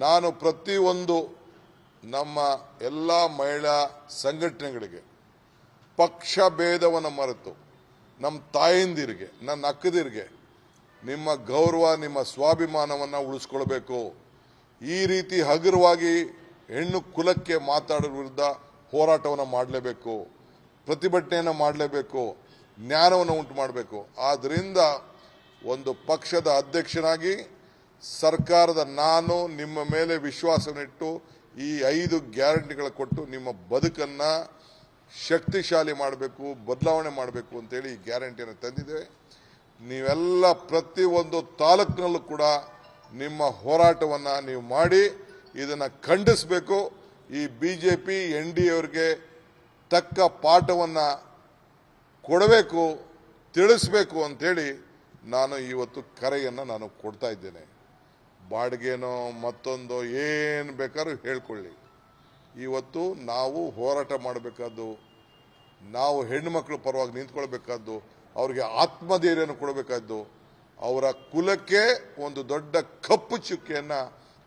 ನಾನು ಪ್ರತಿಯೊಂದು ನಮ್ಮ ಎಲ್ಲ ಮಹಿಳಾ ಸಂಘಟನೆಗಳಿಗೆ ಪಕ್ಷ ಭೇದವನ್ನು ಮರೆತು ನಮ್ಮ ತಾಯಂದಿರಿಗೆ, ನನ್ನ ಅಕ್ಕದಿರಿಗೆ ನಿಮ್ಮ ಗೌರವ, ನಿಮ್ಮ ಸ್ವಾಭಿಮಾನವನ್ನು ಉಳಿಸ್ಕೊಳ್ಬೇಕು. ಈ ರೀತಿ ಹಗುರವಾಗಿ ಹೆಣ್ಣು ಕುಲಕ್ಕೆ ಮಾತಾಡೋ ವಿರುದ್ಧ ಹೋರಾಟವನ್ನು ಮಾಡಲೇಬೇಕು, ಪ್ರತಿಭಟನೆಯನ್ನು ಮಾಡಲೇಬೇಕು, ಜ್ಞಾನವನ್ನು ಉಂಟು ಮಾಡಬೇಕು. ಆದ್ದರಿಂದ ಒಂದು ಪಕ್ಷದ ಅಧ್ಯಕ್ಷನಾಗಿ ಸರ್ಕಾರದ ನಾನು ನಿಮ್ಮ ಮೇಲೆ ವಿಶ್ವಾಸವಿಟ್ಟು ಈ 5 ಗ್ಯಾರಂಟಿಗಳ ಕೊಟ್ಟು ನಿಮ್ಮ ಬದುಕನ್ನು ಶಕ್ತಿಶಾಲಿ ಮಾಡಬೇಕು, ಬದಲಾವಣೆ ಮಾಡಬೇಕು ಅಂತೇಳಿ ಈ ಗ್ಯಾರಂಟಿಯನ್ನು ತಂದಿದ್ದೇವೆ. ನೀವೆಲ್ಲ ಪ್ರತಿಯೊಂದು ತಾಲೂಕಿನಲ್ಲೂ ಕೂಡ ನಿಮ್ಮ ಹೋರಾಟವನ್ನು ನೀವು ಮಾಡಿ ಇದನ್ನು ಖಂಡಿಸಬೇಕು. ಈ ಬಿಜೆಪಿ NDA ಅವರಿಗೆ ತಕ್ಕ ಪಾಠವನ್ನು ಕೊಡಬೇಕು, ತಿಳಿಸಬೇಕು ಅಂತೇಳಿ ನಾನು ಇವತ್ತು ಕರೆಯನ್ನು ನಾನು ಕೊಡ್ತಾ ಇದ್ದೇನೆ. ಬಾಡಿಗೆನೋ ಮತ್ತೊಂದು ಏನು ಬೇಕಾದ್ರೂ ಹೇಳ್ಕೊಳ್ಳಿ. ಇವತ್ತು ನಾವು ಹೋರಾಟ ಮಾಡಬೇಕಾದ್ದು, ನಾವು ಹೆಣ್ಣುಮಕ್ಕಳ ಪರವಾಗಿ ನಿಂತ್ಕೊಳ್ಬೇಕಾದ್ದು, ಅವರಿಗೆ ಆತ್ಮಧೈರ್ಯನ ಕೊಡಬೇಕಾದ್ದು. ಅವರ ಕುಲಕ್ಕೆ ಒಂದು ದೊಡ್ಡ ಕಪ್ಪು ಚುಕ್ಕೆಯನ್ನು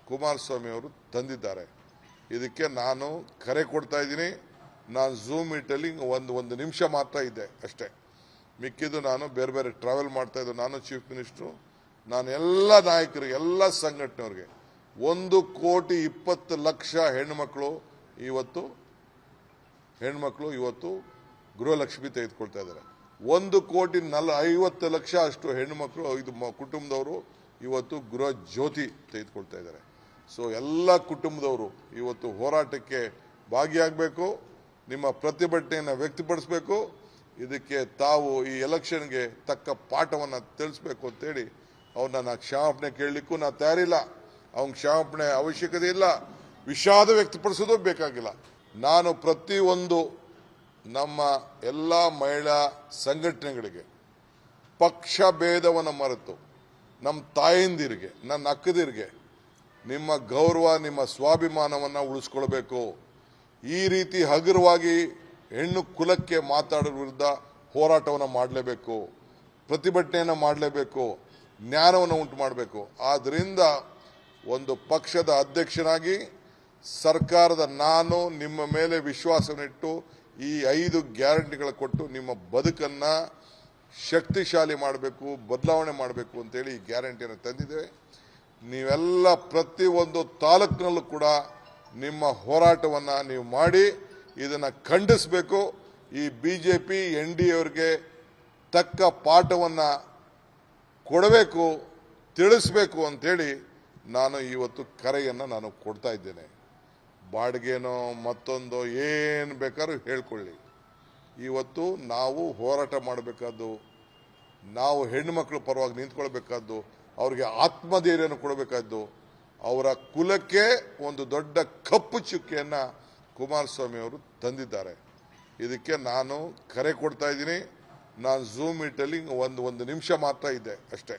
ಕುಮಾರಸ್ವಾಮಿ ಅವರು ತಂದಿದ್ದಾರೆ. ಇದಕ್ಕೆ ನಾನು ಕರೆ ಕೊಡ್ತಾ ಇದ್ದೀನಿ. ನಾನು ಝೂಮ್ ಮೀಟಲ್ಲಿ ಒಂದು ನಿಮಿಷ ಮಾತ್ರ ಇದೆ ಅಷ್ಟೇ, ಮಿಕ್ಕಿದ್ದು ನಾನು ಬೇರೆ ಬೇರೆ ಟ್ರಾವೆಲ್ ಮಾಡ್ತಾ ಇದ್ದು. ನಾನು ಚೀಫ್ ಮಿನಿಸ್ಟ್ರು, ನಾನು ಎಲ್ಲ ನಾಯಕರು, ಎಲ್ಲ ಸಂಘಟನೆಯವ್ರಿಗೆ 1,20,00,000 ಹೆಣ್ಣುಮಕ್ಕಳು ಇವತ್ತು ಗೃಹಲಕ್ಷ್ಮಿ ತೆಗೆದುಕೊಳ್ತಾ ಇದ್ದಾರೆ. 1,50,00,000 ಅಷ್ಟು ಹೆಣ್ಣುಮಕ್ಕಳು, ಇದು ಕುಟುಂಬದವರು ಇವತ್ತು ಗೃಹ ಜ್ಯೋತಿ ತೆಗೆದುಕೊಳ್ತಾ ಇದ್ದಾರೆ. ಸೊ ಎಲ್ಲ ಕುಟುಂಬದವರು ಇವತ್ತು ಹೋರಾಟಕ್ಕೆ ಭಾಗಿಯಾಗಬೇಕು, ನಿಮ್ಮ ಪ್ರತಿಭಟನೆಯನ್ನು ವ್ಯಕ್ತಪಡಿಸಬೇಕು. ಇದಕ್ಕೆ ತಾವು ಈ ಎಲೆಕ್ಷನ್ಗೆ ತಕ್ಕ ಪಾಠವನ್ನು ತಿಳಿಸಬೇಕು ಅಂತೇಳಿ ಅವ್ರನ್ನ ನಾನು ಕ್ಷಮಾಪಣೆ ಕೇಳಲಿಕ್ಕೂ ನಾನು ತಯಾರಿಲ್ಲ. ಅವ್ನ ಕ್ಷಮಾಪಣೆ ಅವಶ್ಯಕತೆ ಇಲ್ಲ, ವಿಷಾದ ವ್ಯಕ್ತಪಡಿಸೋದು ಬೇಕಾಗಿಲ್ಲ. ನಾನು ಪ್ರತಿಯೊಂದು ನಮ್ಮ ಎಲ್ಲ ಮಹಿಳಾ ಸಂಘಟನೆಗಳಿಗೆ ಪಕ್ಷ ಭೇದವನ್ನು ಮರೆತು ನಮ್ಮ ತಾಯಂದಿರಿಗೆ, ನನ್ನ ಅಕ್ಕದಿರಿಗೆ ನಿಮ್ಮ ಗೌರವ, ನಿಮ್ಮ ಸ್ವಾಭಿಮಾನವನ್ನು ಉಳಿಸ್ಕೊಳ್ಬೇಕು. ಈ ರೀತಿ ಹಗುರವಾಗಿ ಹೆಣ್ಣು ಕುಲಕ್ಕೆ ಮಾತಾಡೋ ವಿರುದ್ಧ ಹೋರಾಟವನ್ನು ಮಾಡಲೇಬೇಕು, ಪ್ರತಿಭಟನೆಯನ್ನು ಮಾಡಲೇಬೇಕು, ಜ್ಞಾನವನ್ನು ಉಂಟು ಮಾಡಬೇಕು. ಆದ್ದರಿಂದ ಒಂದು ಪಕ್ಷದ ಅಧ್ಯಕ್ಷನಾಗಿ ಸರ್ಕಾರದ ನಾನು ನಿಮ್ಮ ಮೇಲೆ ವಿಶ್ವಾಸವಿಟ್ಟು ಈ 5 ಗ್ಯಾರಂಟಿಗಳ ಕೊಟ್ಟು ನಿಮ್ಮ ಬದುಕನ್ನು ಶಕ್ತಿಶಾಲಿ ಮಾಡಬೇಕು, ಬದಲಾವಣೆ ಮಾಡಬೇಕು ಅಂತೇಳಿ ಈ ಗ್ಯಾರಂಟಿಯನ್ನು ತಂದಿದ್ದೇವೆ. ನೀವೆಲ್ಲ ಪ್ರತಿಯೊಂದು ತಾಲೂಕಿನಲ್ಲೂ ಕೂಡ ನಿಮ್ಮ ಹೋರಾಟವನ್ನು ನೀವು ಮಾಡಿ ಇದನ್ನು ಖಂಡಿಸಬೇಕು. ಈ ಬಿಜೆಪಿ NDA ಅವರಿಗೆ ತಕ್ಕ ಪಾಠವನ್ನು ಕೊಡಬೇಕು, ತಿಳಿಸಬೇಕು ಅಂತೇಳಿ ನಾನು ಇವತ್ತು ಕರೆಯನ್ನು ನಾನು ಕೊಡ್ತಾ ಇದ್ದೇನೆ. ಬಾಡಿಗೆನೋ ಮತ್ತೊಂದು ಏನು ಬೇಕಾದ್ರೂ ಹೇಳ್ಕೊಳ್ಳಿ. ಇವತ್ತು ನಾವು ಹೋರಾಟ ಮಾಡಬೇಕಾದ್ದು, ನಾವು ಹೆಣ್ಣುಮಕ್ಕಳ ಪರವಾಗಿ ನಿಂತ್ಕೊಳ್ಬೇಕಾದ್ದು, ಅವರಿಗೆ ಆತ್ಮಧೈರ್ಯನ ಕೊಡಬೇಕಾದ್ದು. ಅವರ ಕುಲಕ್ಕೆ ಒಂದು ದೊಡ್ಡ ಕಪ್ಪು ಚುಕ್ಕೆಯನ್ನು ಕುಮಾರಸ್ವಾಮಿ ಅವರು ತಂದಿದ್ದಾರೆ. ಇದಕ್ಕೆ ನಾನು ಕರೆ ಕೊಡ್ತಾ ಇದ್ದೀನಿ. ನಾನು ಝೂಮ್ ಮೀಟಲ್ಲಿ ಒಂದು ನಿಮಿಷ ಮಾತ್ರ ಇದೆ ಅಷ್ಟೇ,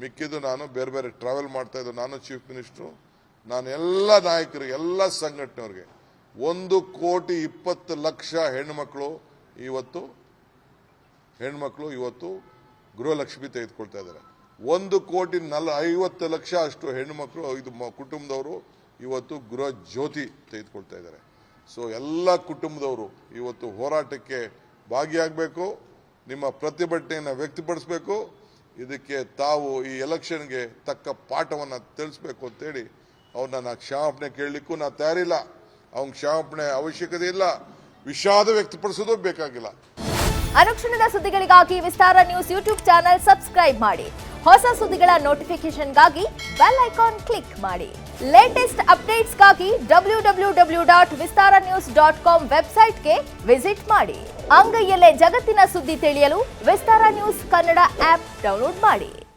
ಮಿಕ್ಕಿದ್ದು ನಾನು ಬೇರೆ ಬೇರೆ ಟ್ರಾವೆಲ್ ಮಾಡ್ತಾ ಇದ್ದು. ನಾನು ಚೀಫ್ ಮಿನಿಸ್ಟ್ರು, ನಾನು ಎಲ್ಲ ನಾಯಕರು, ಎಲ್ಲ ಸಂಘಟನೆಯವ್ರಿಗೆ 1,20,00,000 ಹೆಣ್ಣುಮಕ್ಕಳು ಇವತ್ತು ಗೃಹಲಕ್ಷ್ಮಿ ತೆಗೆದುಕೊಳ್ತಾ ಇದ್ದಾರೆ. 1,50,00,000 ಅಷ್ಟು ಹೆಣ್ಣುಮಕ್ಕಳು, ಇದು ಕುಟುಂಬದವರು ಇವತ್ತು ಗೃಹ ಜ್ಯೋತಿ ತೆಗೆದುಕೊಳ್ತಾ ಇದ್ದಾರೆ. ಸೊ ಎಲ್ಲ ಕುಟುಂಬದವರು ಇವತ್ತು ಹೋರಾಟಕ್ಕೆ ಭಾಗಿಯಾಗಬೇಕು, ನಿಮ್ಮ ಪ್ರತಿಭಟನೆಯನ್ನು ವ್ಯಕ್ತಪಡಿಸಬೇಕು. ಇದಕ್ಕೆ ತಾವು ಈ ಎಲೆಕ್ಷನ್ಗೆ ತಕ್ಕ ಪಾಠವನ್ನು ತಿಳಿಸಬೇಕು ಅಂತೇಳಿ ಅವ್ರನ್ನ ನಾನು ಕ್ಷಮಾಪಣೆ ಕೇಳಲಿಕ್ಕೂ ನಾನು ತಯಾರಿಲ್ಲ. ಅವ್ನ ಕ್ಷಮಾಪಣೆ ಅವಶ್ಯಕತೆ ಇಲ್ಲ, ವಿಷಾದ ವ್ಯಕ್ತಪಡಿಸೋದು ಬೇಕಾಗಿಲ್ಲ. ಅನುಕ್ಷಣದ ಸುದ್ದಿಗಳಿಗಾಗಿ ವಿಸ್ತಾರ ನ್ಯೂಸ್ ಯೂಟ್ಯೂಬ್ ಚಾನೆಲ್ ಸಬ್ಸ್ಕ್ರೈಬ್ ಮಾಡಿ. ಹೊಸ ಸುದ್ದಿಗಳ ನೋಟಿಫಿಕೇಶನ್ಗಾಗಿ ಬೆಲ್ ಐಕಾನ್ ಕ್ಲಿಕ್ ಮಾಡಿ. ಲೇಟೆಸ್ಟ್ ಅಪ್ಡೇಟ್ಸ್ಗಾಗಿ www.vistaranews.com ವೆಬ್ಸೈಟ್ಗೆ ವಿಸಿಟ್ ಮಾಡಿ. ಅಂಗೈಯಲ್ಲೇ ಜಗತ್ತಿನ ಸುದ್ದಿ ತಿಳಿಯಲು ವಿಸ್ತಾರ ನ್ಯೂಸ್ ಕನ್ನಡ ಆಪ್ ಡೌನ್ಲೋಡ್ ಮಾಡಿ.